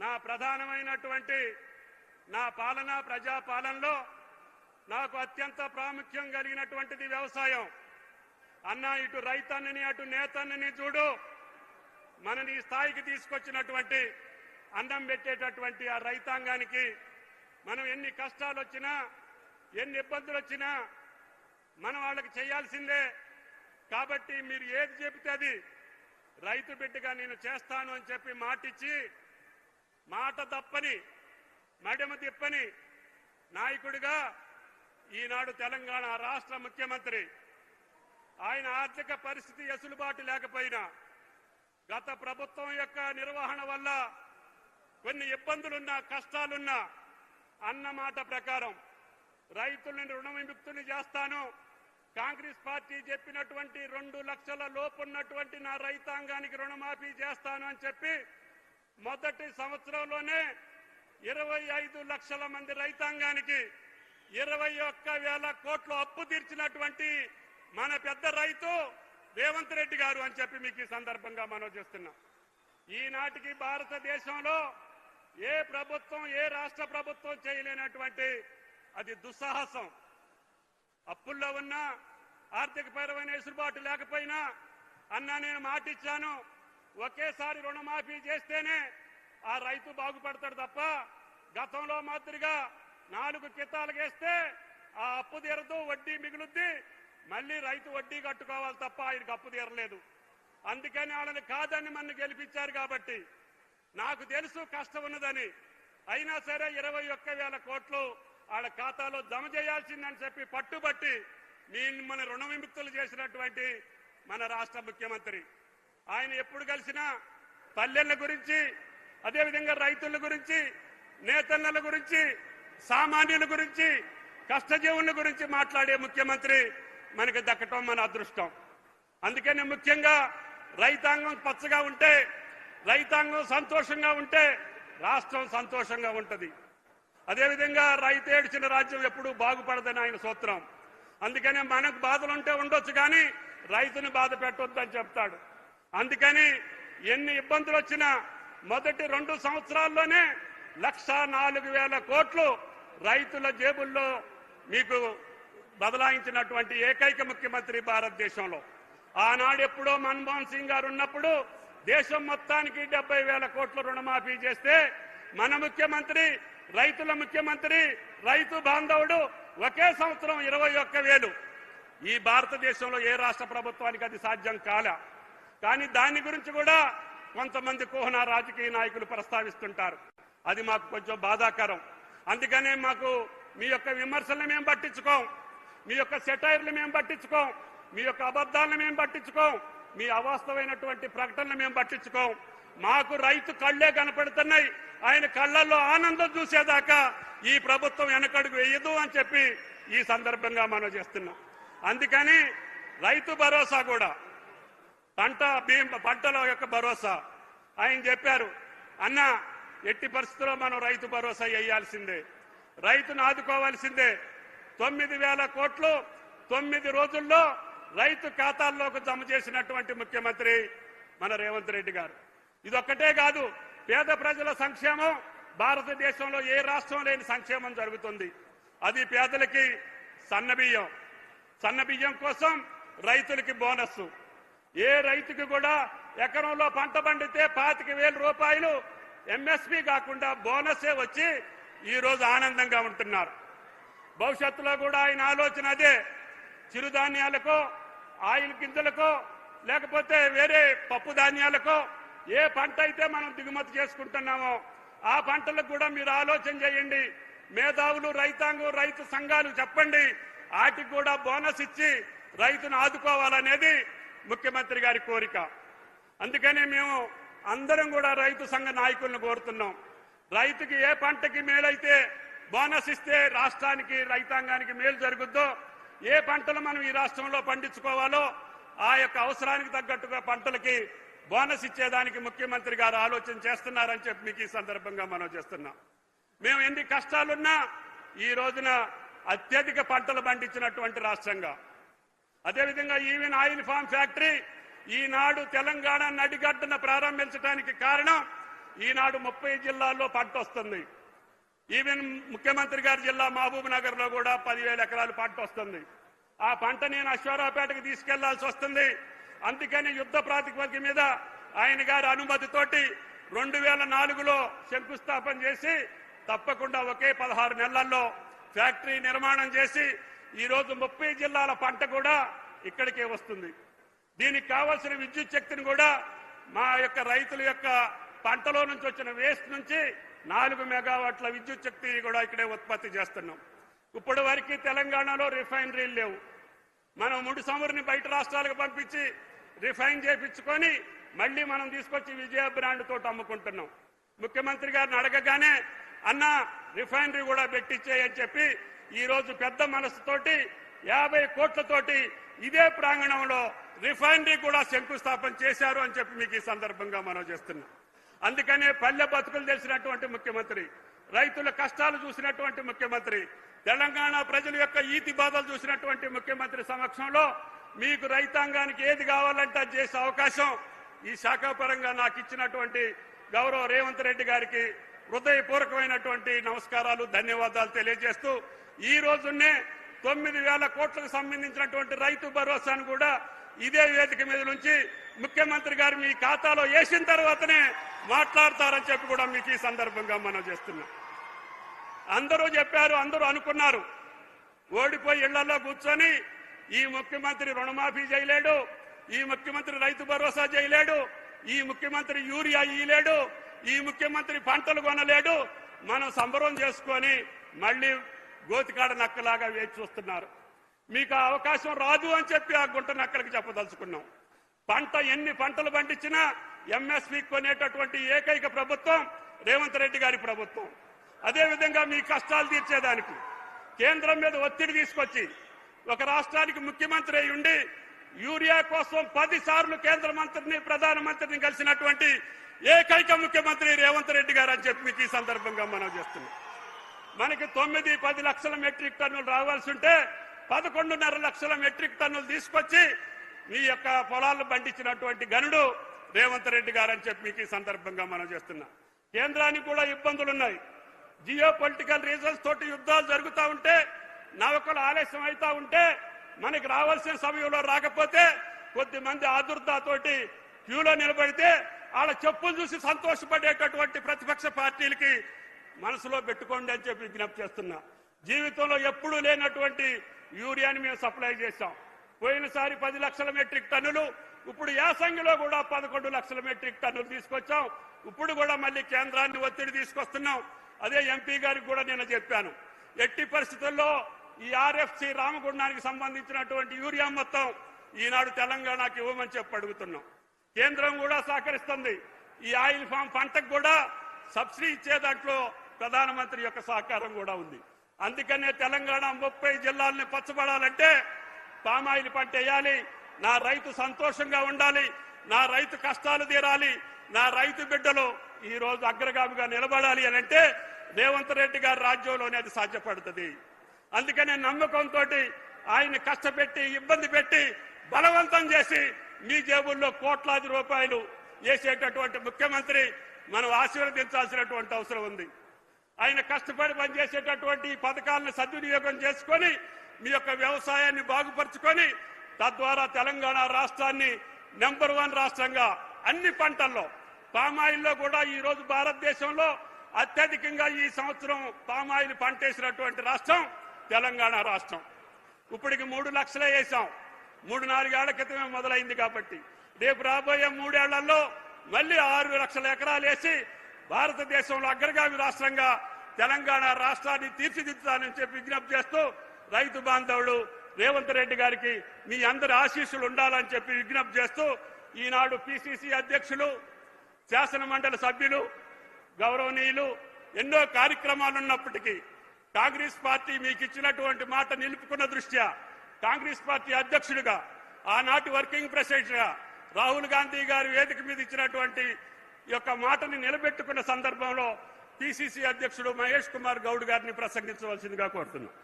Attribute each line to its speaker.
Speaker 1: నా ప్రధానమైనటువంటి నా పాలన ప్రజాపాలనలో నాకు అత్యంత ప్రాముఖ్యం కలిగినటువంటిది వ్యవసాయం. అన్న ఇటు రైతన్నని అటు నేతన్నని చూడు, మనని ఈ స్థాయికి తీసుకొచ్చినటువంటి అన్నం పెట్టేటటువంటి ఆ రైతాంగానికి మనం ఎన్ని కష్టాలు వచ్చినా ఎన్ని ఇబ్బందులు వచ్చినా మనం వాళ్ళకి చేయాల్సిందే. కాబట్టి మీరు ఏది చెబితే అది రైతు బిడ్డగా నేను చేస్తాను అని చెప్పి మాటిచ్చి మాట తప్పని మడమ తిప్పని నాయకుడిగా ఈనాడు తెలంగాణ రాష్ట్ర ముఖ్యమంత్రి. ఆయన ఆర్థిక పరిస్థితి ఎసులుబాటు లేకపోయినా గత ప్రభుత్వం యొక్క నిర్వహణ వల్ల కొన్ని ఇబ్బందులున్నా కష్టాలున్నా అన్న మాట ప్రకారం రైతులను రుణ విముక్తులు చేస్తాను. కాంగ్రెస్ పార్టీ చెప్పినటువంటి 2 లక్షల లోపున్నటువంటి నా రైతాంగానికి రుణమాఫీ చేస్తాను అని చెప్పి మొదటి సంవత్సరంలోనే 25 లక్షల మంది రైతాంగానికి 21,000 కోట్లు అప్పు తీర్చినటువంటి మన పెద్ద రైతు రేవంత్ రెడ్డి గారు అని చెప్పి మీకు ఈ సందర్భంగా మనం చేస్తున్నాం. ఈనాటికి భారతదేశంలో ఏ ప్రభుత్వం ఏ రాష్ట్ర ప్రభుత్వం చేయలేనటువంటి అది దుస్సాహసం. అప్పుల్లో ఉన్నా ఆర్థికపరమైన వెసులుబాటు లేకపోయినా అన్నా నేను మాటిచ్చాను, ఒకేసారి రుణమాఫీ చేస్తేనే ఆ రైతు బాగుపడతాడు తప్ప గతంలో మాదిరిగా 4 కితాలకు వేస్తే ఆ అప్పు తీరదు, వడ్డీ మిగులుద్ది, మళ్ళీ రైతు వడ్డీ కట్టుకోవాలి తప్ప ఆయనకు అప్పు తీరలేదు. అందుకని వాళ్ళని కాదని మన గెలిపించారు. కాబట్టి నాకు తెలుసు కష్టం ఉన్నదని, అయినా సరే 21,000 కోట్లు వాళ్ళ ఖాతాలో జమ చేయాల్సిందని చెప్పి పట్టుబట్టి మన రుణ విముక్తులు చేసినటువంటి మన రాష్ట్ర ముఖ్యమంత్రి. ఆయన ఎప్పుడు కలిసినా పల్లెల గురించి, అదేవిధంగా రైతుల గురించి, నేతన్నల గురించి, సామాన్యుల గురించి, కష్టజీవుల గురించి మాట్లాడే ముఖ్యమంత్రి మనకి దక్కటం మన అదృష్టం. అందుకని ముఖ్యంగా రైతాంగం పచ్చగా ఉంటే, రైతాంగం సంతోషంగా ఉంటే రాష్ట్రం సంతోషంగా ఉంటుంది. అదేవిధంగా రైతు ఏడ్చిన రాజ్యం ఎప్పుడూ బాగుపడదని ఆయన సూత్రం. అందుకనే మనకు బాధలుంటే ఉండొచ్చు కానీ రైతుని బాధ పెట్టొద్దని చెప్తాడు. అందుకని ఎన్ని ఇబ్బందులు వచ్చినా మొదటి 2 సంవత్సరాల్లోనే 1,04,000 కోట్లు రైతుల జేబుల్లో మీకు బదలాయించినటువంటి ఏకైక ముఖ్యమంత్రి భారతదేశంలో. ఆనాడు ఎప్పుడో మన్మోహన్ సింగ్ గారు ఉన్నప్పుడు దేశం మొత్తానికి 70,000 కోట్ల రుణమాఫీ చేస్తే మన ముఖ్యమంత్రి రైతుల ముఖ్యమంత్రి, రైతు బాంధవుడు ఒకే సంవత్సరం 21,000. ఈ భారతదేశంలో ఏ రాష్ట్ర ప్రభుత్వానికి అది సాధ్యం కాలే. కానీ దాని గురించి కూడా కొంతమంది కోహనా రాజకీయ నాయకులు ప్రస్తావిస్తుంటారు. అది మాకు కొంచెం బాధాకరం. అందుకనే మాకు మీ యొక్క విమర్శలను మేము పట్టించుకోం, మీ యొక్క సెటైర్లు మేము పట్టించుకోం, మీ యొక్క అబద్ధాలను మేము పట్టించుకోం, మీ అవాస్తవమైనటువంటి ప్రకటనలు మేము పట్టించుకోం. మాకు రైతు కళ్ళే కనపడుతున్నాయి, ఆయన కళ్ళల్లో ఆనందం చూసేదాకా ఈ ప్రభుత్వం వెనకడుగు వేయదు అని చెప్పి ఈ సందర్భంగా మనం చేస్తున్నాం. అందుకని రైతు భరోసా కూడా పంటల యొక్క భరోసా ఆయన చెప్పారు. అన్న ఎట్టి పరిస్థితుల్లో మనం రైతు భరోసా వేయాల్సిందే, రైతును ఆదుకోవాల్సిందే. 9,000 కోట్లు 9 రోజుల్లో రైతు ఖాతాల్లోకి జమ చేసినటువంటి ముఖ్యమంత్రి మన రేవంత్ రెడ్డి గారు. ఇదొక్కటే కాదు, పేద ప్రజల సంక్షేమం భారతదేశంలో ఏ రాష్ట్రం లేని సంక్షేమం జరుగుతుంది. అది పేదలకి సన్నబియ్యం కోసం రైతులకి బోనస్. ఏ రైతుకి కూడా ఎకరంలో పంట పండితే 25,000 రూపాయలు ఎంఎస్పీ కాకుండా బోనసే వచ్చి ఈరోజు ఆనందంగా ఉంటున్నారు. భవిష్యత్తులో కూడా ఆయన ఆలోచన అదే. చిరుధాన్యాలకో, ఆయిల్ గింజలకో, లేకపోతే వేరే పప్పు ధాన్యాలకో ఏ పంట అయితే మనం దిగుమతి చేసుకుంటున్నామో ఆ పంటలకు కూడా మీరు ఆలోచన చేయండి. మేధావులు, రైతాంగం, రైతు సంఘాలు చెప్పండి, వాటికి కూడా బోనస్ ఇచ్చి రైతును ఆదుకోవాలనేది ముఖ్యమంత్రి గారి కోరిక. అందుకని మేము అందరం కూడా రైతు సంఘ నాయకులను కోరుతున్నాం. రైతుకి ఏ పంటకి మేలైతే బోనస్ ఇస్తే రాష్ట్రానికి, రైతాంగానికి మేలు జరుగుద్దో, ఏ పంటలు మనం ఈ రాష్ట్రంలో పండించుకోవాలో ఆ యొక్క అవసరానికి తగ్గట్టుగా పంటలకి బోనస్ ఇచ్చేదానికి ముఖ్యమంత్రి గారు ఆలోచన చేస్తున్నారని చెప్పి మీకు ఈ సందర్భంగా మనం చేస్తున్నాం. మేము ఎన్ని కష్టాలున్నా ఈ రోజున అత్యధిక పంటలు పండించినటువంటి రాష్ట్రంగా, అదేవిధంగా ఈవెన్ ఆయిల్ ఫామ్ ఫ్యాక్టరీ ఈనాడు తెలంగాణ నడిగడ్డన ప్రారంభించడానికి కారణం ఈనాడు 30 జిల్లాల్లో పంట వస్తుంది. ఈవెన్ ముఖ్యమంత్రి గారి జిల్లా మహబూబ్ నగర్ లో కూడా 10,000 ఎకరాలు పంట వస్తుంది. ఆ పంట నేను అశ్వారావుపేటకు తీసుకెళ్లాల్సి వస్తుంది. అందుకని యుద్ధ ప్రాతిపదిక మీద ఆయన గారి అనుమతితోటి 2004లో శంకుస్థాపన చేసి తప్పకుండా ఒకే 16 నెలల్లో ఫ్యాక్టరీ నిర్మాణం చేసి ఈరోజు 30 జిల్లాల పంట కూడా ఇక్కడికే వస్తుంది. దీనికి కావాల్సిన విద్యుత్ శక్తిని కూడా మా యొక్క రైతుల యొక్క పంటలో నుంచి వచ్చిన వేస్ట్ నుంచి 4 మెగావాట్ల విద్యుత్ శక్తి కూడా ఇక్కడే ఉత్పత్తి చేస్తున్నాం. ఇప్పటి వరకు తెలంగాణలో రిఫైనరీలు లేవు. మనం ముడి చమురుని బయట రాష్ట్రాలకు పంపించి రిఫైన్ చేయించుకొని మళ్ళీ మనం తీసుకొచ్చి విజయ బ్రాండ్ తోటి అమ్ముకుంటున్నాం. ముఖ్యమంత్రి గారిని అడగగానే అన్న రిఫైనరీ కూడా పెట్టించేయని చెప్పి ఈరోజు పెద్ద మనసుతోటి 50 కోట్లతోటి ఇదే ప్రాంగణంలో రిఫైనరీ కూడా శంకుస్థాపన చేశారు అని చెప్పి మీకు ఈ సందర్భంగా మనం చేస్తున్నాం. అందుకనే పల్లె బతుకులు తెలిసినటువంటి ముఖ్యమంత్రి, రైతుల కష్టాలు చూసినటువంటి ముఖ్యమంత్రి, తెలంగాణ ప్రజల యొక్క ఈతి బాధలు చూసినటువంటి ముఖ్యమంత్రి సమక్షంలో మీకు రైతాంగానికి ఏది కావాలంటే అది చేసే అవకాశం ఈ శాఖాపరంగా నాకు ఇచ్చినటువంటి గౌరవ రేవంత్ రెడ్డి గారికి హృదయపూర్వకమైనటువంటి నమస్కారాలు, ధన్యవాదాలు తెలియజేస్తూ ఈ రోజునే 9,000 కోట్లకు సంబంధించినటువంటి రైతు భరోసాను కూడా ఇదే వేదిక మీద నుంచి ముఖ్యమంత్రి గారు మీ ఖాతాలో వేసిన తర్వాతనే మాట్లాడతారని చెప్పి కూడా మీకు ఈ సందర్భంగా మనం చేస్తున్నాం. అందరూ చెప్పారు, అందరూ అనుకున్నారు, ఓడిపోయి ఇళ్లలో కూర్చొని ఈ ముఖ్యమంత్రి రుణమాఫీ చేయలేడు, ఈ ముఖ్యమంత్రి రైతు భరోసా చేయలేడు, ఈ ముఖ్యమంత్రి యూరియా ఇయ్యలేడు, ఈ ముఖ్యమంత్రి పంటలు కొనలేడు, మనం సంబరం చేసుకొని మళ్ళీ గోతికాడ నక్కలాగా వేచి చూస్తున్నారు. మీకు ఆ అవకాశం రాదు అని చెప్పి ఆ గుంట నక్కలకి చెప్పదలుచుకున్నాం. ఎన్ని పంటలు పండించినా ఎంఎస్పీ కొనేటటువంటి ఏకైక ప్రభుత్వం రేవంత్ రెడ్డి గారి ప్రభుత్వం. అదేవిధంగా మీ కష్టాలు తీర్చేదానికి కేంద్రం మీద ఒత్తిడి తీసుకొచ్చి ఒక రాష్ట్రానికి ముఖ్యమంత్రి అయి ఉండి యూరియా కోసం 10 సార్లు కేంద్ర మంత్రిని ప్రధానమంత్రిని కలిసినటువంటి ఏకైక ముఖ్యమంత్రి రేవంత్ రెడ్డి గారు అని చెప్పి మీకు ఈ సందర్భంగా మనం చేస్తున్నాం. మనకి 9-10 లక్షల మెట్రిక్ టన్నులు రావాల్సి ఉంటే 11.5 లక్షల మెట్రిక్ టన్నులు తీసుకొచ్చి మీ యొక్క పొలాలను పండించినటువంటి గనుడు రేవంత్ రెడ్డి గారు అని చెప్పి మీకు ఈ సందర్భంగా మనం చేస్తున్నాం. కేంద్రానికి కూడా ఇబ్బందులున్నాయి. జియో పొలిటికల్ రీజన్స్ తోటి యుద్ధాలు జరుగుతూ ఉంటే, నౌకలు ఆలస్యం అవుతా ఉంటే, మనకి రావాల్సిన సమయంలో రాకపోతే కొద్దిమంది ఆదుర్దాతోటి క్యూలో నిలబడితే వాళ్ళ చెప్పులు చూసి సంతోషపడేటటువంటి ప్రతిపక్ష పార్టీలకి మనసులో పెట్టుకోండి అని చెప్పి విజ్ఞప్తి చేస్తున్నా. జీవితంలో ఎప్పుడూ లేనటువంటి యూరియాని మేము సప్లై చేశాం. పోయినసారి 10 లక్షల మెట్రిక్ టన్నులు, ఇప్పుడు యాసంగిలో కూడా 11 లక్షల మెట్రిక్ టన్నులు తీసుకొచ్చాం. ఇప్పుడు కూడా మళ్ళీ కేంద్రాన్ని ఒత్తిడి తీసుకొస్తున్నాం. అదే ఎంపీ గారికి కూడా నేను చెప్పాను, ఎట్టి పరిస్థితుల్లో ఈ ఆర్ఎఫ్సి రామగుండానికి సంబంధించినటువంటి యూరియా మొత్తం ఈనాడు తెలంగాణకి ఇవ్వమని చెప్పి అడుగుతున్నాం. కేంద్రం కూడా సహకరిస్తుంది. ఈ ఆయిల్ ఫామ్ పంటకు కూడా సబ్సిడీ ఇచ్చే దాంట్లో ప్రధానమంత్రి యొక్క సహకారం కూడా ఉంది. అందుకనే తెలంగాణ 30 జిల్లాలని పచ్చబడాలంటే పామాయిల్ పంట వేయాలి, నా రైతు సంతోషంగా ఉండాలి, నా రైతు కష్టాలు తీరాలి, నా రైతు బిడ్డలు ఈ రోజు అగ్రగామిగా నిలబడాలి అని అంటే రేవంత్ రెడ్డి గారి రాజ్యంలోనే అది సాధ్యపడుతుంది. అందుకనే నమ్మకంతో ఆయన్ని కష్టపెట్టి ఇబ్బంది పెట్టి బలవంతం చేసి మీ జేబుల్లో కోట్లాది రూపాయలు వేసేటటువంటి ముఖ్యమంత్రి మనం ఆశీర్వదించాల్సినటువంటి అవసరం ఉంది. ఆయన కష్టపడి పనిచేసేటటువంటి పథకాలను సద్వినియోగం చేసుకొని మీ యొక్క వ్యవసాయాన్ని బాగుపరుచుకొని తద్వారా తెలంగాణ రాష్ట్రాన్ని నెంబర్ 1 రాష్ట్రంగా అన్ని పంటల్లో, పామాయిల్లో కూడా ఈ రోజు భారతదేశంలో అత్యధికంగా ఈ సంవత్సరం పామాయిల్ పంట వేసినటువంటి రాష్ట్రం తెలంగాణ రాష్ట్రం. ఇప్పటికి 3 లక్షలే వేసాం. 3-4 ఏళ్ల క్రితమే మొదలైంది కాబట్టి రేపు రాబోయే 3 ఏళ్లలో మళ్ళీ 6 లక్షల ఎకరాలు వేసి భారతదేశంలో అగ్రగామి రాష్ట్రంగా తెలంగాణ రాష్ట్రాన్ని తీర్చిదిద్దుతానని చెప్పి విజ్ఞప్తి చేస్తూ రైతు బాంధవుడు రేవంత్ రెడ్డి గారికి మీ అందరి ఆశీస్సులు ఉండాలని చెప్పి విజ్ఞప్తి చేస్తూ ఈనాడు పిసిసి అధ్యక్షులు, శాసన మండలి సభ్యులు, గౌరవనీయులు ఎన్నో కార్యక్రమాలున్నప్పటికీ కాంగ్రెస్ పార్టీ మీకు ఇచ్చినటువంటి మాట నిలుపుకున్న దృష్ట్యా కాంగ్రెస్ పార్టీ అధ్యక్షుడిగా, ఆనాటి వర్కింగ్ ప్రెసిడెంట్గా రాహుల్ గాంధీ గారు వేదిక మీద ఇచ్చినటువంటి యొక్క మాటని నిలబెట్టుకున్న సందర్భంలో పిసిసి అధ్యక్షుడు మహేష్ కుమార్ గౌడ్ గారిని ప్రసంగించవలసిందిగా కోరుతున్నాం.